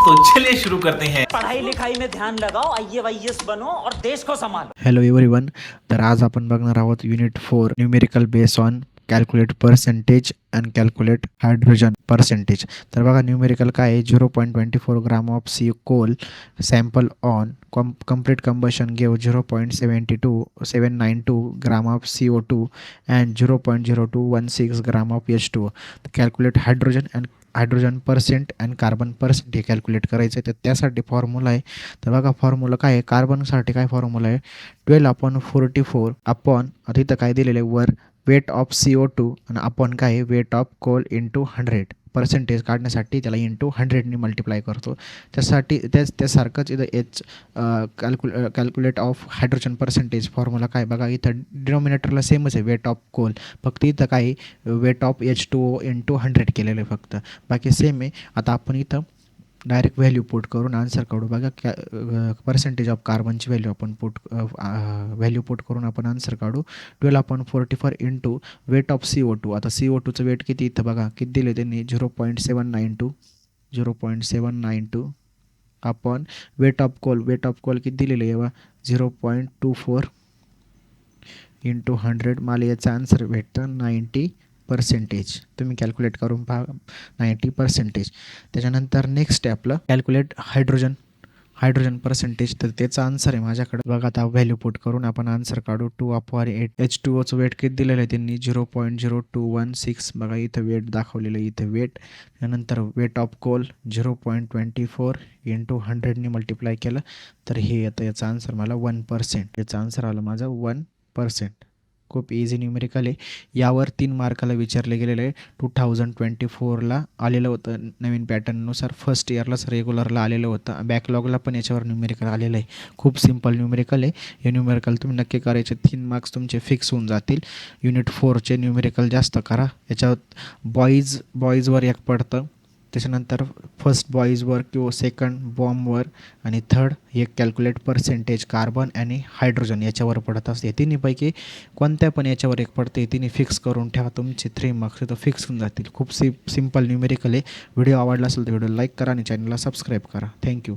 तो चलिए शुरू करते हैं। पढ़ाई लिखाई में ध्यान लगाओ, IAS बनो और देश को संभालो। Hello everyone. तर आज आपण बघणार आहोत unit 4 numerical base on calculate percentage and calculate hydrogen percentage. तर बघा न्यूमेरिकल काय आहे. 0.24 ग्राम ऑफ सी coal sample on complete combustion gave 0.792 gram of CO2 and 0.0216 gram of H2O. Calculate hydrogen percent and carbon percent हे calculate करायचं आहे. तर त्यासाठी फॉर्म्युला आहे. तर बघा फॉर्म्युला काय आहे. कार्बनसाठी काय फॉर्म्युला आहे. 12/44 अपॉन आता इथं काय दिलेलं आहे वर वेट ऑफ CO2 आणि अपॉन काय आहे weight of coal into 100. Percentage काढण्यासाठी त्याला इंटू 100ने मल्टिप्लाय करतो. त्यासाठी त्यासारखंच इथं calculate of hydrogen percentage formula काय बघा इथं डिनॉमिनेटरला सेमच आहे वेट ऑफ कोल, फक्त इथं काय वेट ऑफ H2O इंटू 100 केलेलं आहे फक्त, बाकी सेम आहे. आता आपण इथं डायरेक्ट व्हॅल्यू पुट करून आन्सर काढू. बघा पर्सेंटेज ऑफ कार्बनची व्हॅल्यू आपण व्हॅल्यू पुट करून आपण आन्सर काढू. 12/44 इंटू वेट ऑफ CO2. आता CO2चं वेट किती इथं बघा किती दिले त्यांनी 0.792 अपॉन वेट ऑफ कोल किती दिलेलं आहे बघा 0.24 इंटू 100. मला याचा आन्सर भेटतं 90%. तुम्ही कॅल्क्युलेट करून पहा 90%. त्याच्यानंतर नेक्स्ट आहे आपलं कॅल्क्युलेट हायड्रोजन पर्सेंटेज. तर त्याचा आन्सर आहे माझ्याकडे बघा. आता व्हॅल्यू पुट करून आपण आन्सर काढू. 2/8 H2Oचं वेट किती दिलेलं आहे त्यांनी 0.0216. बघा इथं वेट दाखवलेलं आहे इथं वेट. त्यानंतर वेट ऑफ कोल 0.24 इंटू 100ने मल्टिप्लाय केलं तर हे येतं याचा आन्सर मला 1%. याचा आन्सर आलं माझं 1%. खूप इझी न्यूमेरिकल आहे. यावर 3 मार्काला विचारले गेलेलं आहे. 2024ला आलेलं होतं नवीन पॅटर्ननुसार. फर्स्ट इयरलाच रेग्युलरला आलेलं होतं. बॅकलॉगला पण याच्यावर न्यूमेरिकल आलेलं आहे. खूप सिम्पल न्यूमेरिकल आहे. हे न्यूमेरिकल तुम्ही नक्की करायचे. 3 मार्क्स तुमचे फिक्स होऊन जातील. युनिट 4चे न्यूमेरिकल जास्त करा. याच्यावर बॉईजवर एक पडतं, त्याच्यानंतर फर्स्ट बॉईजवर किंवा सेकंड बॉम्बवर आणि थर्ड एक कॅल्क्युलेट पर्सेंटेज कार्बन आणि हायड्रोजन याच्यावर पडत असते. तिन्हीपैकी कोणत्या पण याच्यावर एक पडते. तिन्ही फिक्स करून ठेवा. तुमचे 3 मार्क्स तर फिक्स होऊन जातील. खूप सिम्पल न्यूमेरिकल आहे. व्हिडिओ आवडला असेल तर व्हिडिओ लाईक करा आणि चॅनलला सबस्क्राईब करा. थँक्यू.